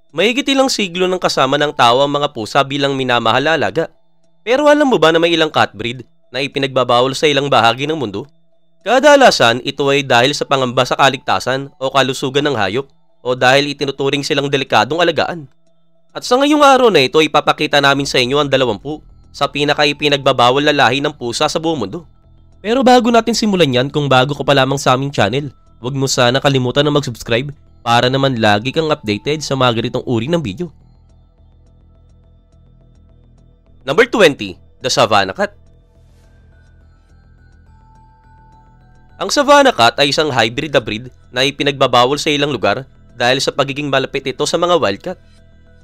Mahigit ilang siglo ng kasama ng tao ang mga pusa bilang minamahal na alaga. Pero alam mo ba na may ilang cat breed na ipinagbabawal sa ilang bahagi ng mundo? Kadalasan ito ay dahil sa pangamba sa kaligtasan o kalusugan ng hayop o dahil itinuturing silang delikadong alagaan. At sa ngayong araw na ito ipapakita namin sa inyo ang 20 sa pinaka-ipinagbabawal na lahi ng pusa sa buong mundo. Pero bago natin simulan yan, kung bago ka pa lamang sa aming channel, huwag mo sana kalimutan na mag-subscribe para naman lagi kang updated sa mga ganitong uri ng video. Number 20. The Savannah Cat. Ang Savannah Cat ay isang hybrid na breed na ipinagbabawal sa ilang lugar dahil sa pagiging malapit ito sa mga wildcat.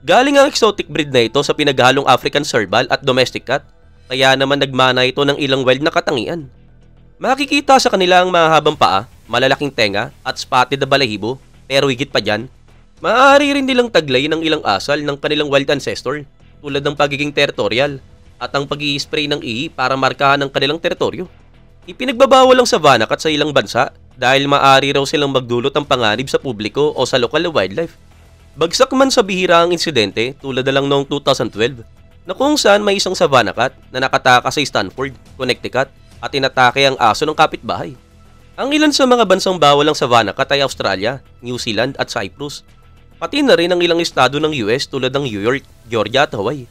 Galing ang exotic breed na ito sa pinaghalong African Serval at Domestic Cat, kaya naman nagmana ito ng ilang wild na katangian. Makikita sa kanila ang mahabang paa, malalaking tenga at spotted na balahibo, pero higit pa dyan, maaari rin nilang taglay ng ilang asal ng kanilang wild ancestor tulad ng pagiging territorial at ang pag-i-spray ng ihi para markahan ang kanilang teritoryo. Ipinagbabawal ang Savannah Cat sa ilang bansa dahil maaari raw silang magdulot ng panganib sa publiko o sa lokal na wildlife. Bagsak man sa bihira ang insidente tulad na lang noong 2012 na kung saan may isang Savannah Cat na nakataka sa Stanford, Connecticut at inatake ang aso ng kapitbahay. Ang ilan sa mga bansang bawal ang Savannah Cat ay Australia, New Zealand at Cyprus. Pati na rin ang ilang estado ng US tulad ng New York, Georgia at Hawaii.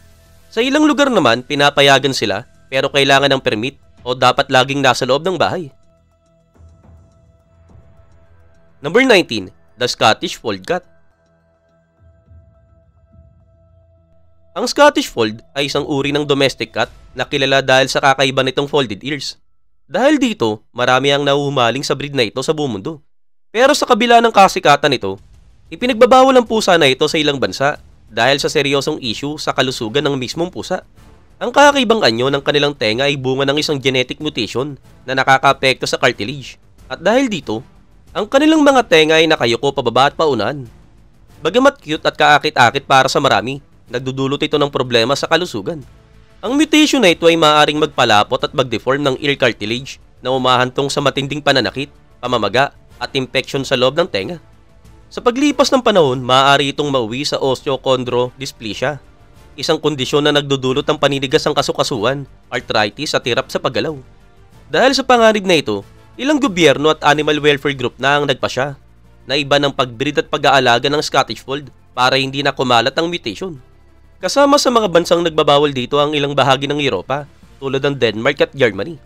Sa ilang lugar naman, pinapayagan sila pero kailangan ng permit o dapat laging nasa loob ng bahay. Number 19. The Scottish Fold Cat. Ang Scottish Fold ay isang uri ng domestic cat na kilala dahil sa kakaiba nitong folded ears. Dahil dito, marami ang nahuhumaling sa breed na ito sa buong mundo. Pero sa kabila ng kasikatan nito, ipinagbabawal ang pusa na ito sa ilang bansa dahil sa seryosong issue sa kalusugan ng mismong pusa. Ang kakaibang anyo ng kanilang tenga ay bunga ng isang genetic mutation na nakakaapekto sa cartilage. At dahil dito, ang kanilang mga tenga ay nakayuko pababa at paunahan. Bagamat cute at kaakit-akit para sa marami, nagdudulot ito ng problema sa kalusugan. Ang mutation na ito ay maaaring magpalapot at mag-deform ng ear cartilage na umahantong sa matinding pananakit, pamamaga at infection sa loob ng tenga. Sa paglipas ng panahon, maaari itong mauwi sa osteochondrodysplasia, isang kondisyon na nagdudulot ng paninigas ng kasukasuan, arthritis at hirap sa paggalaw. Dahil sa panganib na ito, ilang gobyerno at animal welfare group na ang nagpasya na iba ng pagbreed at pag-aalaga ng Scottish Fold para hindi na kumalat ang mutation. Kasama sa mga bansang nagbabawal dito ang ilang bahagi ng Europa tulad ng Denmark at Germany.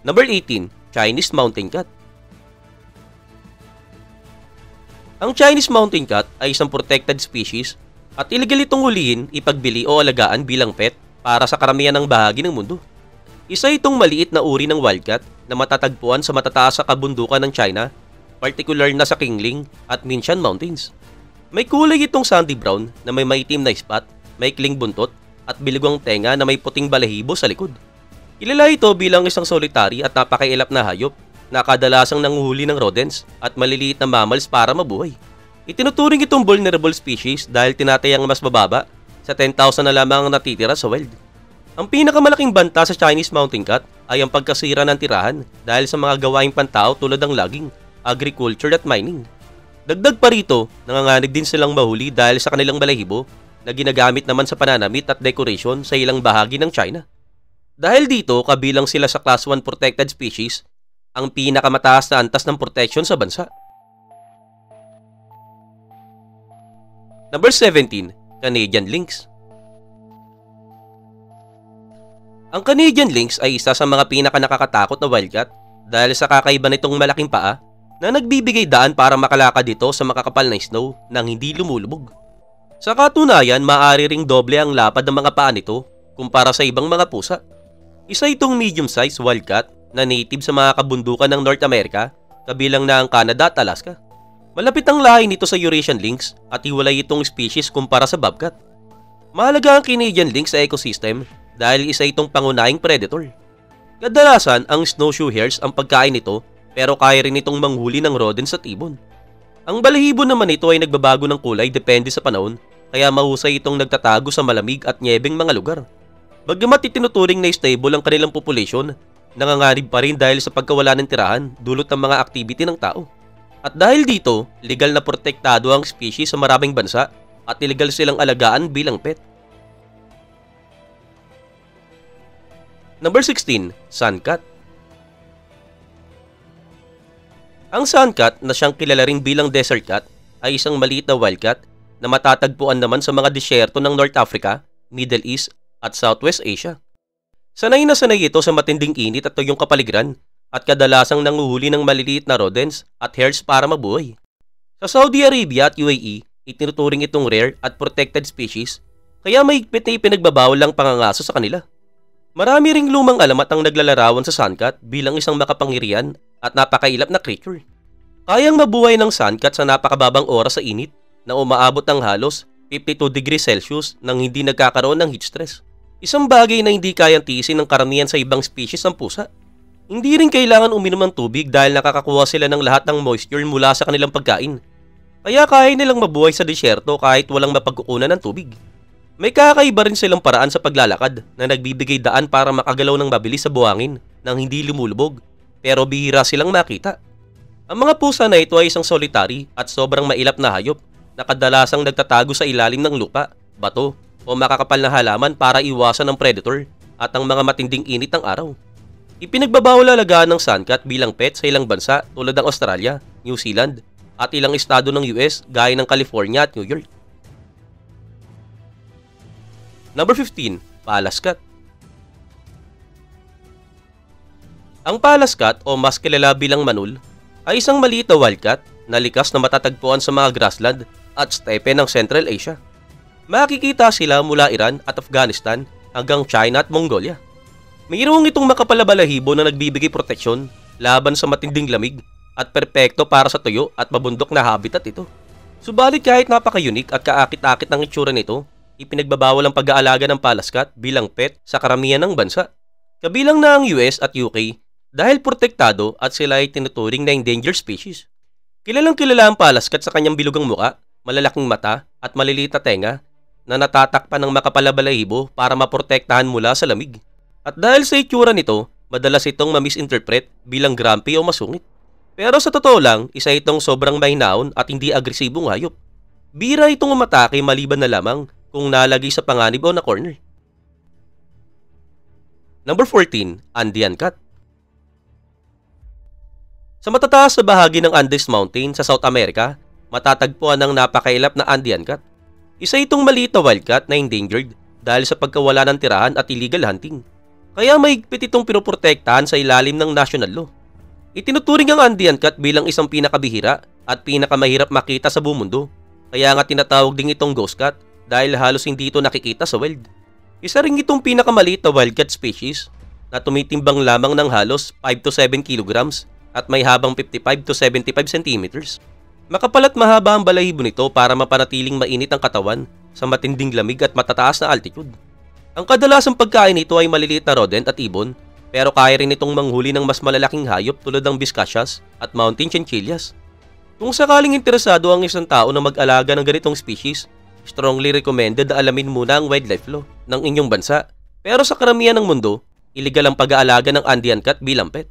Number 18. Chinese Mountain Cat. Ang Chinese Mountain Cat ay isang protected species at illegal itong hulihin, ipagbili o alagaan bilang pet para sa karamihan ng bahagi ng mundo. Isa itong maliit na uri ng wildcat na matatagpuan sa matataas sa kabundukan ng China, particular na sa Qingling at Minshan Mountains. May kulay itong sandy brown na may maitim na spot, maikling buntot at bilugong tenga na may puting balahibo sa likod. Kilala ito bilang isang solitary at napakailap na hayop na kadalasang nanguhuli ng rodents at maliliit na mammals para mabuhay. Itinuturing itong vulnerable species dahil tinatayang mas mababa sa 10,000 na lamang ang natitira sa wild. Ang pinakamalaking banta sa Chinese Mountain Cat ay ang pagkasira ng tirahan dahil sa mga gawaing pantao tulad ng logging, agriculture at mining. Dagdag pa rito, nanganganib din silang mahuli dahil sa kanilang balahibo na ginagamit naman sa pananamit at decoration sa ilang bahagi ng China. Dahil dito, kabilang sila sa Class 1 Protected Species, ang pinakamataas na antas ng protection sa bansa. Number 17. Canadian Lynx. Ang Canadian Lynx ay isa sa mga pinakanakakatakot na wildcat dahil sa kakaiba nitong malaking paa na nagbibigay daan para makalakad dito sa makakapal na snow nang hindi lumulubog. Sa katunayan, maaari ring doble ang lapad ng mga paa nito kumpara sa ibang mga pusa. Isa itong medium-sized wildcat na native sa mga kabundukan ng North America, kabilang na ang Canada at Alaska. Malapit ang lahi nito sa Eurasian Lynx at hiwalay itong species kumpara sa bobcat. Mahalaga ang Canadian Lynx sa ecosystem dahil isa itong pangunahing predator. Kadalasan, ang snowshoe hares ang pagkain nito pero kaya rin itong manghuli ng rodents at ibon. Ang balahibo naman ito ay nagbabago ng kulay depende sa panahon, kaya mahusay itong nagtatago sa malamig at nyebeng mga lugar. Bagamat itinuturing na stable ang kanilang population, nanganganib pa rin dahil sa pagkawala ng tirahan dulot ng mga activity ng tao. At dahil dito, legal na protektado ang species sa maraming bansa at illegal silang alagaan bilang pet. Number 16, Suncat. Ang suncat na siyang kilala rin bilang desert cat ay isang maliit na wildcat na matatagpuan naman sa mga disyerto ng North Africa, Middle East at Southwest Asia. Sanay na sanay ito sa matinding init at tuyong kapaligiran at kadalasang nanguhuli ng maliliit na rodents at hares para mabuhay. Sa Saudi Arabia at UAE, itinuturing itong rare at protected species kaya mahigpit na ipinagbabawal ang pangangaso sa kanila. Marami ring lumang alamat ang naglalarawan sa suncat bilang isang makapangyarihan at napakailap na creature. Kayang mabuhay ng suncat sa napakababang oras sa init na umaabot ng halos 52 degrees Celsius nang hindi nagkakaroon ng heat stress. Isang bagay na hindi kayang tiisin ng karamihan sa ibang species ng pusa. Hindi rin kailangan uminom ng tubig dahil nakakakuha sila ng lahat ng moisture mula sa kanilang pagkain. Kaya kaya nilang mabuhay sa disyerto kahit walang mapagkukunan ng tubig. May kakaiba rin silang paraan sa paglalakad na nagbibigay daan para makagalaw ng mabilis sa buhangin nang hindi lumulubog, pero bihira silang makita. Ang mga pusa na ito ay isang solitary at sobrang mailap na hayop na kadalasang nagtatago sa ilalim ng lupa, bato o makakapal na halaman para iwasan ng predator at ang mga matinding init ng araw. Ipinagbabawal alagaan ng suncat bilang pet sa ilang bansa tulad ng Australia, New Zealand at ilang estado ng US gaya ng California at New York. Number 15, Pallas Cat. Ang Pallas Cat o mas kilala bilang manul ay isang maliit na wildcat na likas na matatagpuan sa mga grassland at steppe ng Central Asia. Makikita sila mula Iran at Afghanistan hanggang China at Mongolia. Mayroong itong makapal na balahibo na nagbibigay proteksyon laban sa matinding lamig at perpekto para sa tuyo at mabundok na habitat ito. Subalit kahit napaka-unique at kaakit-akit ng itsura nito, ipinagbabawal ang pag-aalaga ng Pallas Cat bilang pet sa karamihan ng bansa. Kabilang na ang US at UK dahil protektado at sila ay tinuturing na endangered species. Kilalang kilala ang Pallas Cat sa kanyang bilugang muka, malalaking mata at maliliit na tenga na natatakpan ng makapal na balahibo para maprotektahan mula sa lamig. At dahil sa itsura nito, madalas itong ma-misinterpret bilang grumpy o masungit. Pero sa totoo lang, isa itong sobrang mahinahon at hindi agresibong hayop. Bira itong umatake maliban na lamang kung nalagay sa panganib o na corner. Number 14, Andean Cat. Sa matataas na bahagi ng Andes Mountain sa South America, matatagpuan ang napakailap na Andean Cat. Isa itong maliit na wildcat na endangered dahil sa pagkawala ng tirahan at illegal hunting. Kaya mahigpit itong pinoprotektahan sa ilalim ng national law. Itinuturing ang Andean Cat bilang isang pinakabihira at pinakamahirap makita sa buong mundo. Kaya nga tinatawag din itong ghost cat dahil halos hindi ito nakikita sa wild. Isa rin itong pinakamaliit na wildcat species na tumitimbang lamang ng halos 5 to 7 kilograms at may habang 55 to 75 centimeters. Makapal at mahaba ang balahibo nito para mapanatiling mainit ang katawan sa matinding lamig at matataas na altitude. Ang kadalasang pagkain nito ay maliliit na rodent at ibon, pero kaya rin itong manghuli ng mas malalaking hayop tulad ng biscassias at mountain chinchillas. Kung sakaling interesado ang isang tao na mag-alaga ng ganitong species, strongly recommended na alamin muna ang wildlife law ng inyong bansa. Pero sa karamihan ng mundo, illegal ang pag-aalaga ng Andean Cat bilang pet.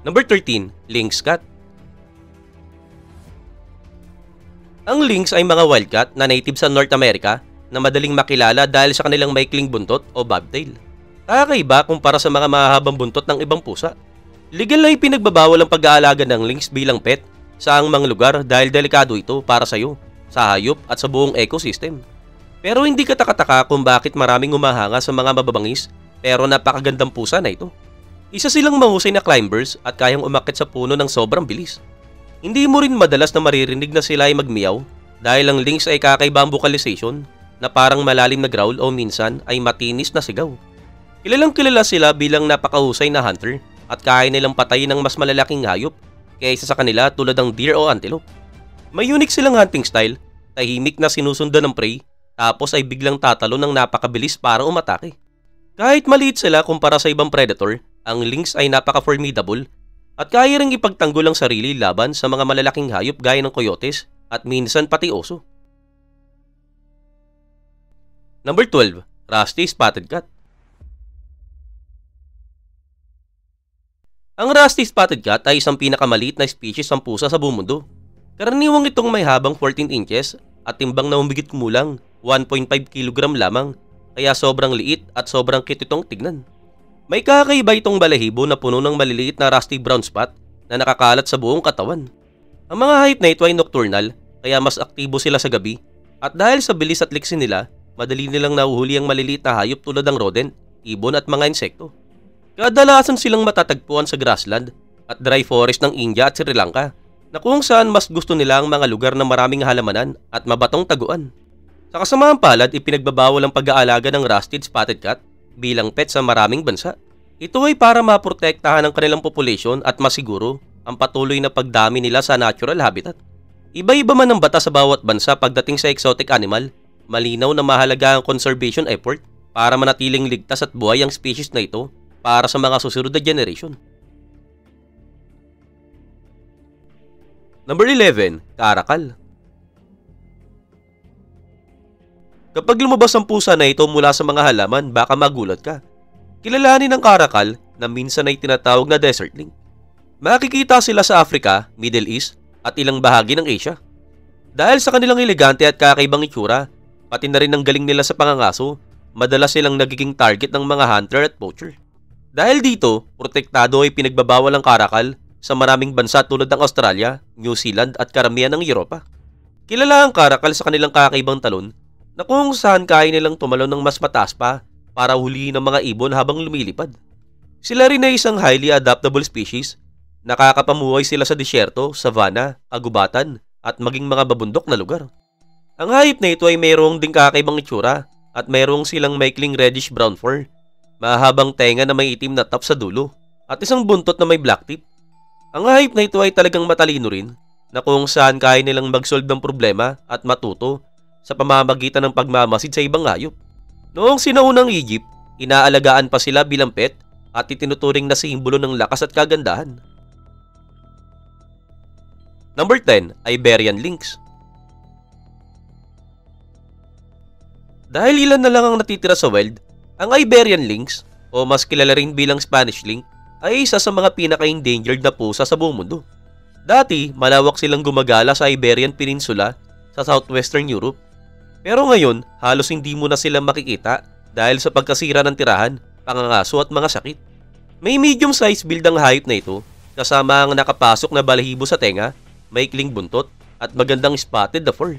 Number 13, Lynx Cat. Ang lynx ay mga wildcat na native sa North America na madaling makilala dahil sa kanilang maikling buntot o bobtail. Kakaiba kumpara sa mga mahahabang buntot ng ibang pusa. Legal na ipinagbabawal ang pag-aalaga ng lynx bilang pet sa mga lugar dahil delikado ito para sa iyo, sa hayop at sa buong ecosystem. Pero hindi ka takataka kung bakit maraming humahanga sa mga mababangis pero napakagandang pusa na ito. Isa silang mahusay na climbers at kayang umakyat sa puno ng sobrang bilis. Hindi mo rin madalas na maririnig na sila ay magmiyaw dahil ang lynx ay kakaibang vocalization na parang malalim na growl o minsan ay matinis na sigaw. Kilalang kilala sila bilang napakahusay na hunter at kaya nilang patayin ng mas malalaking hayop kaysa sa kanila tulad ng deer o antelope. May unique silang hunting style, tahimik na sinusundan ng prey tapos ay biglang tatalo ng napakabilis para umatake. Kahit maliit sila kumpara sa ibang predator, ang lynx ay napaka-formidable at kaya ring ipagtanggol ang sarili laban sa mga malalaking hayop gaya ng coyotes at minsan pati oso. Number 12, Rusty Spotted Cat. Ang Rusty Spotted Cat ay isang pinakamaliit na species ng pusa sa buong mundo. Karaniwang itong may habang 14 inches at timbang na humigit kumulang 1.5 kg lamang, kaya sobrang liit at sobrang cute itong tignan. May kakaiba itong balahibo na puno ng maliliit na rusty brown spot na nakakalat sa buong katawan. Ang mga hayop na ito ay nocturnal, kaya mas aktibo sila sa gabi, at dahil sa bilis at liksi nila, madali nilang nahuhuli ang maliliit na hayop tulad ng rodent, ibon at mga insekto. Kadalasan silang matatagpuan sa grassland at dry forest ng India at Sri Lanka, na kung saan mas gusto nila ang mga lugar na maraming halamanan at mabatong taguan. Sa kasamaang palad, ipinagbabawal ang pag-aalaga ng Rusty Spotted Cat bilang pet sa maraming bansa. Ito ay para maprotektahan ang kanilang populasyon at masiguro ang patuloy na pagdami nila sa natural habitat. Iba-iba man ang batas sa bawat bansa pagdating sa exotic animal, malinaw na mahalaga ang conservation effort para manatiling ligtas at buhay ang species na ito para sa mga susunod na generation. Number 11. Caracal. Kapag lumabas ang pusa na ito mula sa mga halaman, baka magulat ka. Kilalanin ng caracal na minsan ay tinatawag na desertling. Makikita sila sa Africa, Middle East at ilang bahagi ng Asia. Dahil sa kanilang elegante at kakaibang itsura, pati na rin ang galing nila sa pangangaso, madalas silang nagiging target ng mga hunter at poacher. Dahil dito, protektado ay pinagbabawal ang caracal sa maraming bansa tulad ng Australia, New Zealand at karamihan ng Europa. Kilala ang caracal sa kanilang kakaibang talon na kung saan kaya nilang tumalon ng mas mataas pa para huliin ng mga ibon habang lumilipad. Sila rin ay isang highly adaptable species. Nakakapamuhay sila sa disyerto, savanna, kagubatan at maging mga babundok na lugar. Ang hayop na ito ay mayroong ding kakaibang itsura at mayroong silang maikling reddish-brown fur, mahabang tenga na may itim na top sa dulo at isang buntot na may black tip. Ang hayop na ito ay talagang matalino rin na kung saan kaya nilang mag-solve ng problema at matuto sa pamamagitan ng pagmamasid sa ibang hayop. Noong sinaunang Egypt, inaalagaan pa sila bilang pet at itinuturing na simbolo ng lakas at kagandahan. Number 10. Iberian Lynx. Dahil ilan na lang ang natitira sa wild, ang Iberian Lynx, o mas kilala rin bilang Spanish Lynx, ay isa sa mga pinaka-endangered na pusa sa buong mundo. Dati, malawak silang gumagala sa Iberian Peninsula sa southwestern Europe. Pero ngayon, halos hindi mo na sila makikita dahil sa pagkasira ng tirahan, pangangaso at mga sakit. May medium-sized build ang hayop na ito, kasama ang nakapasok na balahibo sa tenga, maikling buntot, at magandang spotted na fur.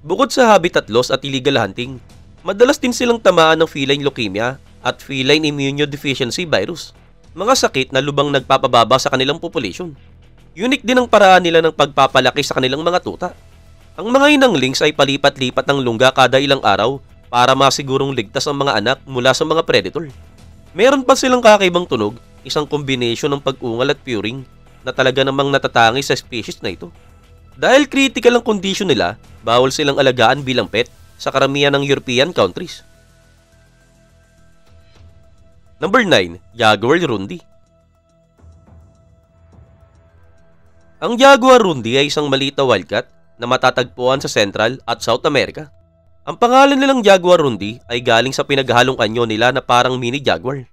Bukod sa habitat loss at illegal hunting, madalas din silang tamaan ng feline leukemia at feline immunodeficiency virus, mga sakit na lubang nagpapababa sa kanilang population. Unique din ang paraan nila ng pagpapalaki sa kanilang mga tuta. Ang mga inang lynx ay palipat-lipat ng lungga kada ilang araw para masigurong ligtas ang mga anak mula sa mga predator. Meron pa silang kakaibang tunog, isang kombinasyon ng pag-ungal at purring na talaga namang natatangi sa species na ito. Dahil critical ang kondisyon nila, bawal silang alagaan bilang pet sa karamihan ng European countries. Number 9. Jaguar Rundi. Ang Jaguar Rundi ay isang maliit na wildcat na matatagpuan sa Central at South America. Ang pangalan nilang Jaguar Rundi ay galing sa pinaghahalong anyo nila na parang mini jaguar.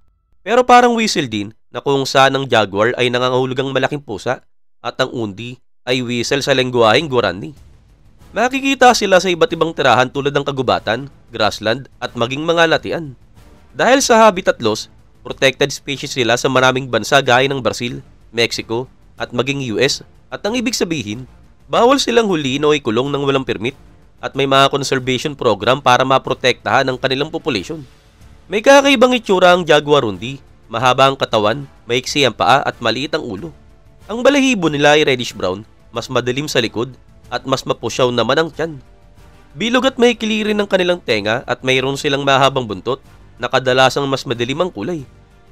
Pero parang whistle din na kung saan ang jaguar ay nangangahulugang malaking pusa at ang undi ay whistle sa lengguwaheng Guarani. Makikita sila sa iba't ibang tirahan tulad ng kagubatan, grassland at maging mga latian. Dahil sa habitat loss, protected species sila sa maraming bansa gaya ng Brazil, Mexico at maging US, at ang ibig sabihin, bawal silang huliin o ikulong ng walang permit at may mga conservation program para maprotektahan ang kanilang population. May kakaibang itsura ang Jaguar Rundi, mahaba ang katawan, maiksi ang paa at maliit ang ulo. Ang balahibo nila ay reddish brown, mas madilim sa likod at mas mapusyaw naman ang tiyan. Bilog at maikli rin ang kanilang tenga at mayroon silang mahabang buntot na kadalasang mas madilim ang kulay.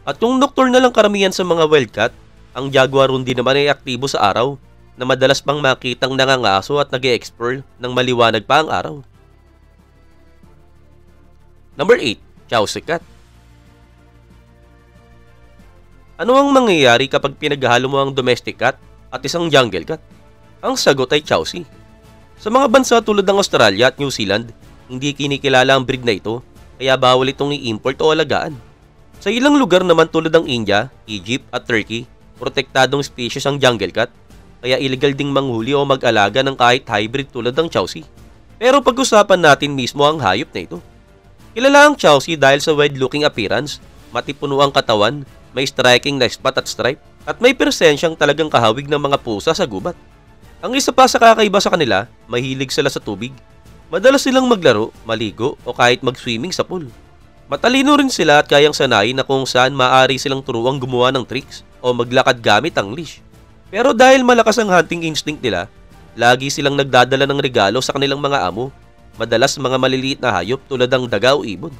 At kung nocturnal lang karamihan sa mga wildcat, ang Jaguar Rundi naman ay aktibo sa araw na madalas pang makitang nangangaso at nag-e-explore ng maliwanag pa ang araw. Number 8. Chausi Cat. Ano ang mangyayari kapag pinaghalo mo ang domestic cat at isang jungle cat? Ang sagot ay Chausi. Sa mga bansa tulad ng Australia at New Zealand, hindi kinikilala ang breed na ito, kaya bawal itong i-import o alagaan. Sa ilang lugar naman tulad ng India, Egypt at Turkey, protektadong species ang jungle cat, kaya illegal ding manghuli o mag-alaga ng kahit hybrid tulad ng Chausi. Pero pag-usapan natin mismo ang hayop na ito. Kilala ang Chausi dahil sa wild-looking appearance, matipuno ang katawan, may striking na spot at stripe, at may presensyang talagang kahawig ng mga pusa sa gubat. Ang isa pa sa kakaiba sa kanila, mahilig sila sa tubig. Madalas silang maglaro, maligo o kahit mag-swimming sa pool. Matalino rin sila at kayang sanayin na kung saan maaari silang turuang gumawa ng tricks o maglakad gamit ang leash. Pero dahil malakas ang hunting instinct nila, lagi silang nagdadala ng regalo sa kanilang mga amo, madalas mga maliliit na hayop tulad ng daga o ibon.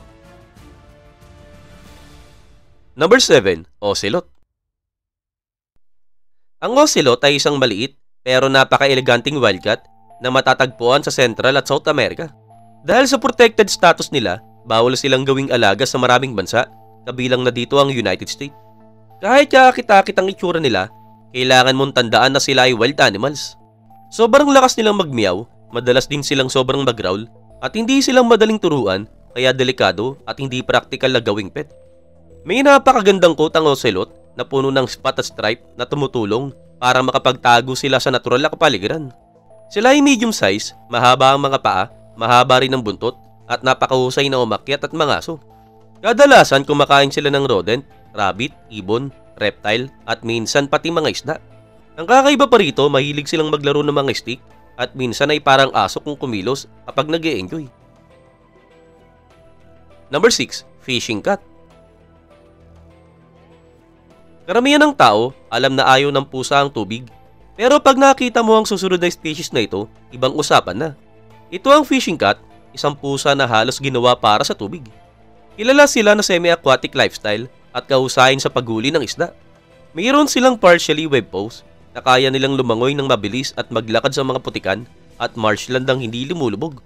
Number 7. Ocelot. Ang ocelot ay isang maliit pero napaka-eleganting wildcat na matatagpuan sa Central at South America. Dahil sa protected status nila, bawal silang gawing alaga sa maraming bansa, kabilang na dito ang United States. Kahit kakit-akit ang itsura nila, kailangan mong tandaan na sila ay wild animals. Sobrang lakas nilang magmeow, madalas din silang sobrang mag-growl, at hindi silang madaling turuan, kaya delikado at hindi practical na gawing pet. May napakagandang quote ang ocelot na puno ng spot at stripe na tumutulong para makapagtago sila sa natural na kapaligiran. Sila ay medium size, mahaba ang mga paa, mahaba rin ang buntot, at napakahusay na umakyat at mangaso. Kadalasan kumakain sila ng rodent, rabbit, ibon, reptile, at minsan pati mga isda. Ang kakaiba pa rito, mahilig silang maglaro ng mga stick at minsan ay parang aso kung kumilos kapag nag-e-enjoy. Number 6. Fishing cat. Karamihan ng tao, alam na ayaw ng pusa ang tubig. Pero pag nakita mo ang susunod na species na ito, ibang usapan na. Ito ang fishing cat, isang pusa na halos ginawa para sa tubig. Kilala sila na semi-aquatic lifestyle at kahusayan sa paghuli ng isda. Mayroon silang partially web pose na kaya nilang lumangoy ng mabilis at maglakad sa mga putikan at marshland ang hindi lumulubog.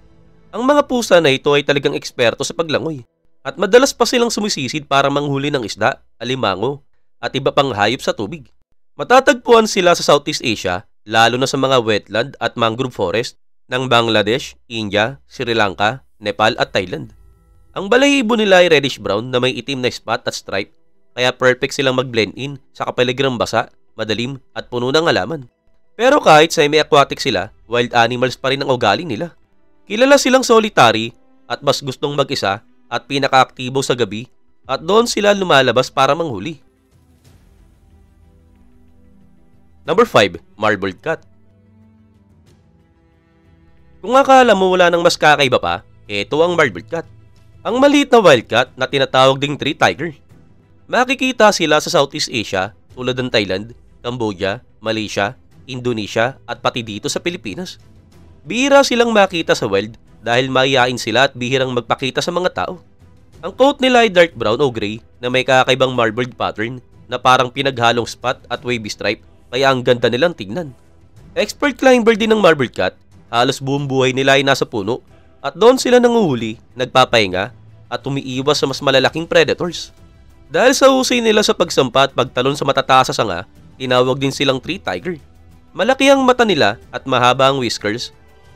Ang mga pusa na ito ay talagang eksperto sa paglangoy at madalas pa silang sumisisid para manghuli ng isda, alimango at iba pang hayop sa tubig. Matatagpuan sila sa Southeast Asia, lalo na sa mga wetland at mangrove forest ng Bangladesh, India, Sri Lanka, Nepal at Thailand. Ang balahibo nila ay reddish-brown na may itim na spot at stripe, kaya perfect silang mag-blend in sa kapaligirang basa, madalim at puno ng halaman. Pero kahit semi-aquatic sila, wild animals pa rin ang ugali nila. Kilala silang solitary at mas gustong mag-isa at pinaka-aktibo sa gabi at doon sila lumalabas para manghuli. Number 5. Marbled cat. Kung akala mo wala nang mas kakaiba pa, ito ang marbled cat. Ang maliit na wildcat na tinatawag ding tree tiger. Makikita sila sa Southeast Asia tulad ng Thailand, Cambodia, Malaysia, Indonesia at pati dito sa Pilipinas. Bihira silang makita sa wild dahil mahiyain sila at bihirang magpakita sa mga tao. Ang coat nila ay dark brown o gray na may kakaibang marbled pattern na parang pinaghalong spot at wavy stripe kaya ang ganda nilang tingnan. Expert climber din ng marbled cat. Halos buong buhay nila ay nasa puno at doon sila nanguhuli, nagpapahinga at umiiwas sa mas malalaking predators. Dahil sa husay nila sa pagsampa at pagtalon sa matataas sa sanga, tinawag din silang tree tiger. Malaki ang mata nila at mahaba ang whiskers,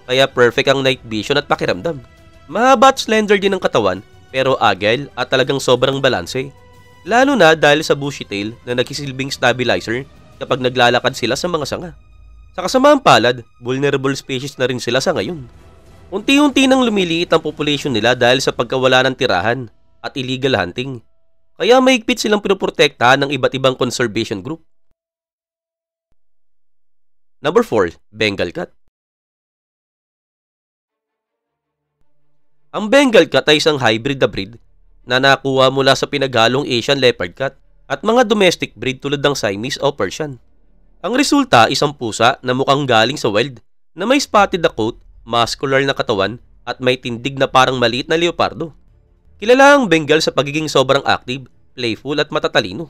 kaya perfect ang night vision at pakiramdam. Mahaba at slender din ang katawan pero agile at talagang sobrang balanse. Lalo na dahil sa bushy tail na nagsisilbing stabilizer kapag naglalakad sila sa mga sanga. Sa kasamaang palad, vulnerable species na rin sila sa ngayon. Unti-unti nang lumiliit ang population nila dahil sa pagkawala ng tirahan at illegal hunting. Kaya mahigpit silang pinoprotektahan ng iba't ibang conservation group. Number 4. Bengal cat. Ang Bengal cat ay isang hybrid na breed na nakuha mula sa pinaghalong Asian leopard cat at mga domestic breed tulad ng Siamese o Persian. Ang resulta, isang pusa na mukhang galing sa wild na may spotted na coat, muscular na katawan at may tindig na parang maliit na leopardo. Kilala ang Bengal sa pagiging sobrang active, playful at matatalino.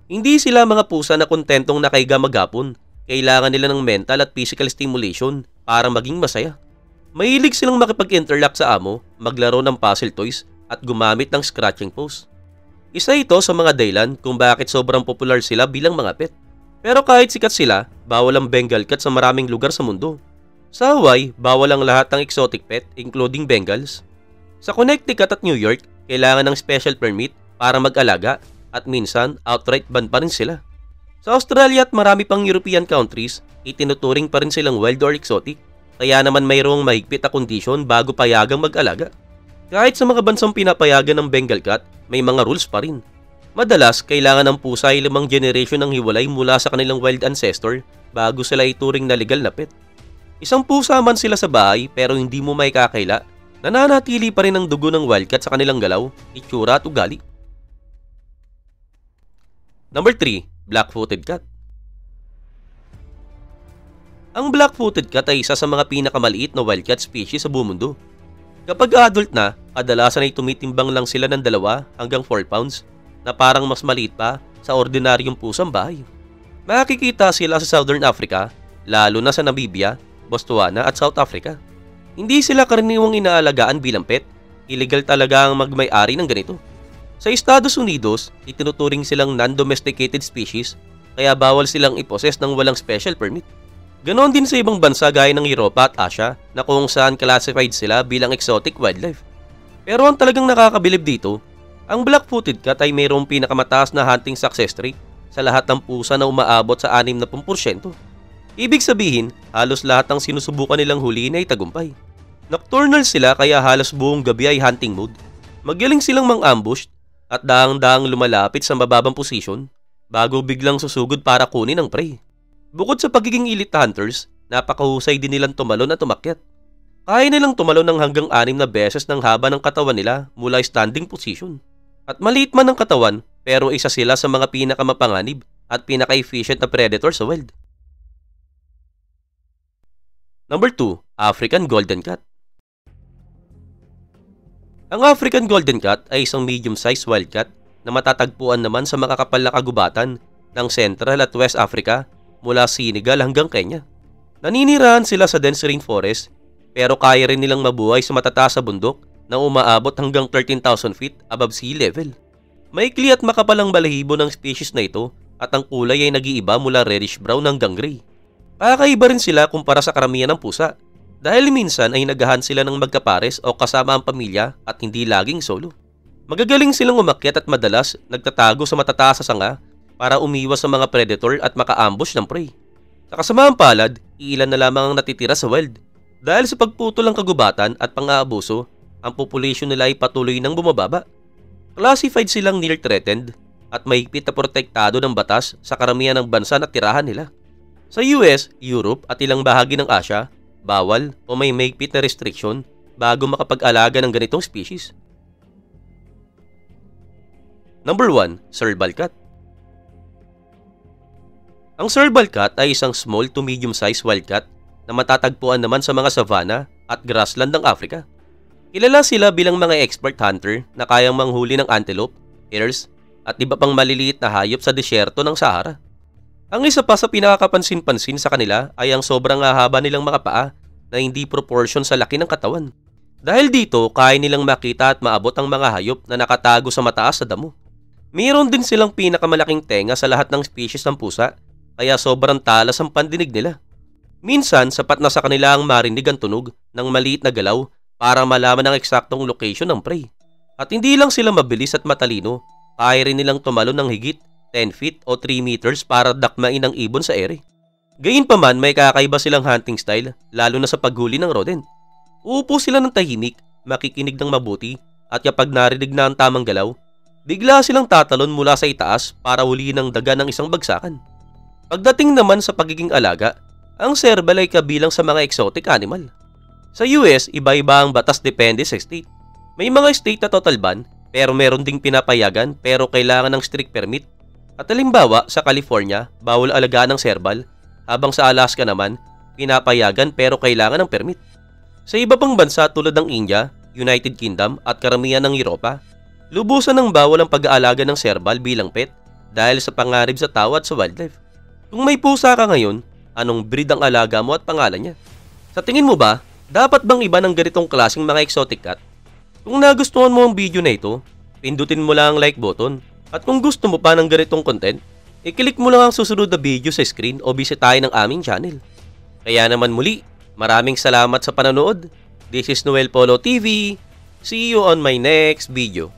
Hindi sila mga pusa na kontentong nakahiga maghapon. Kailangan nila ng mental at physical stimulation para maging masaya. Mahilig silang makipag-interact sa amo, maglaro ng puzzle toys at gumamit ng scratching pose. Isa ito sa mga dahilan kung bakit sobrang popular sila bilang mga pet. Pero kahit sikat sila, bawal ang Bengal cat sa maraming lugar sa mundo. Sa Hawaii, bawal ang lahat ng exotic pet, including Bengals. Sa Connecticut at New York, kailangan ng special permit para mag-alaga at minsan outright ban pa rin sila. Sa Australia at marami pang European countries, itinuturing pa rin silang wild or exotic, kaya naman mayroong mahigpit na kondisyon bago payagang mag-alaga. Kahit sa mga bansang pinapayagan ng Bengal Cat, may mga rules pa rin. Madalas, kailangan ng pusa ay 5 generation ng hiwalay mula sa kanilang wild ancestor bago sila ituring na legal na pet. Isang pusa man sila sa bahay pero hindi mo may kakaila, nananatili pa rin ang dugo ng wildcat sa kanilang galaw, itsura at ugali. Number 3. Black-footed cat. Ang black-footed cat ay isa sa mga pinakamaliit na wildcat species sa buong mundo. Kapag adult na, kadalasan ay tumitimbang lang sila ng 2 hanggang 4 pounds na parang mas maliit pa sa ordinaryong pusang bahay. Makikita sila sa Southern Africa, lalo na sa Namibia, Botswana at South Africa. Hindi sila karaniwang inaalagaan bilang pet, illegal talaga ang magmay-ari ng ganito. Sa Estados Unidos, itinuturing silang non-domesticated species kaya bawal silang iposes ng walang special permit. Ganon din sa ibang bansa gaya ng Europa at Asia na kung saan classified sila bilang exotic wildlife. Pero ang talagang nakakabilib dito, ang black-footed cat ay mayroong pinakamataas na hunting success rate sa lahat ng pusa na umaabot sa 60%. Ibig sabihin, halos lahat ng sinusubukan nilang huliin ay tagumpay. Nocturnal sila kaya halos buong gabi ay hunting mode. Magaling silang mang-ambush at daang-daang lumalapit sa mababang posisyon bago biglang susugod para kunin ang prey. Bukod sa pagiging elite hunters, napakahusay din nilang tumalon at umakyat. Kaya nilang tumalon ng hanggang 6 na beses ng haba ng katawan nila mula standing position. At maliit man ang katawan, pero isa sila sa mga pinakamapanganib at pinaka-efficient na predator sa wild. Number 2. African Golden Cat. Ang African Golden Cat ay isang medium-sized wildcat na matatagpuan naman sa makakapal na kagubatan ng Central at West Africa mula Senegal hanggang Kenya. Naninirahan sila sa dense rainforest pero kaya rin nilang mabuhay sa matataas na bundok na umaabot hanggang 13,000 feet above sea level. Maikli at makapal ang balahibo ng species na ito at ang kulay ay nag-iiba mula reddish-brown hanggang gray. Kakaiba rin sila kumpara sa karamihan ng pusa dahil minsan ay naghahan sila ng magkapares o kasama ang pamilya at hindi laging solo. Magagaling silang umakyat at madalas nagtatago sa matataas na sanga para umiwas sa mga predator at maka-ambush ng prey. Sa kasamaang palad, iilan na lamang ang natitira sa wild. Dahil sa pagputol ng kagubatan at pang-aabuso, ang population nila ay patuloy nang bumababa. Classified silang near threatened at mahigpit na protektado ng batas sa karamihan ng bansa na tirahan nila. Sa US, Europe at ilang bahagi ng Asia, bawal o may mahigpit na restriction bago makapag-alaga ng ganitong species. Number 1. Serval Cat. Ang serval cat ay isang small to medium-sized wildcat na matatagpuan naman sa mga savanna at grassland ng Africa. Kilala sila bilang mga expert hunter na kayang manghuli ng antelope, hares, at iba pang maliliit na hayop sa disyerto ng Sahara. Ang isa pa sa pinakakapansin-pansin sa kanila ay ang sobrang hahaba nilang mga paa na hindi proportion sa laki ng katawan. Dahil dito, kaya nilang makita at maabot ang mga hayop na nakatago sa mataas na damo. Mayroon din silang pinakamalaking tenga sa lahat ng species ng pusa, kaya sobrang talas ang pandinig nila. Minsan, sapat na sa kanila ang marinig ang tunog ng maliit na galaw para malaman ang eksaktong location ng prey. At hindi lang sila mabilis at matalino, kaya rin nilang tumalon ng higit 10 feet o 3 meters para dakmain ang ibon sa ere. Gayunpaman, may kakaiba silang hunting style, lalo na sa paghuli ng rodent. Uupo sila ng tahimik, makikinig ng mabuti, at kapag narinig na ang tamang galaw, bigla silang tatalon mula sa itaas para huliin ang daga ng isang bagsakan. Pagdating naman sa pagiging alaga, ang serval ay kabilang sa mga exotic animal. Sa US, iba-iba ang batas depende sa state. May mga state na total ban, pero meron ding pinapayagan pero kailangan ng strict permit. At halimbawa, sa California, bawal alagaan ng serval, habang sa Alaska naman, pinapayagan pero kailangan ng permit. Sa iba pang bansa tulad ng India, United Kingdom at karamihan ng Europa, lubusan ng bawal ang pag-aalaga ng serval bilang pet dahil sa pangarib sa tao at sa wildlife. Kung may pusa ka ngayon, anong breed ang alaga mo at pangalan niya? Sa tingin mo ba, dapat bang iba ng ganitong klaseng mga exotic cat? Kung nagustuhan mo ang video na ito, pindutin mo lang ang like button. At kung gusto mo pa ng ganitong content, i-click mo lang ang susunod na video sa screen o bisitahin ang aming channel. Kaya naman muli, maraming salamat sa panonood. This is Noel Polo TV. See you on my next video.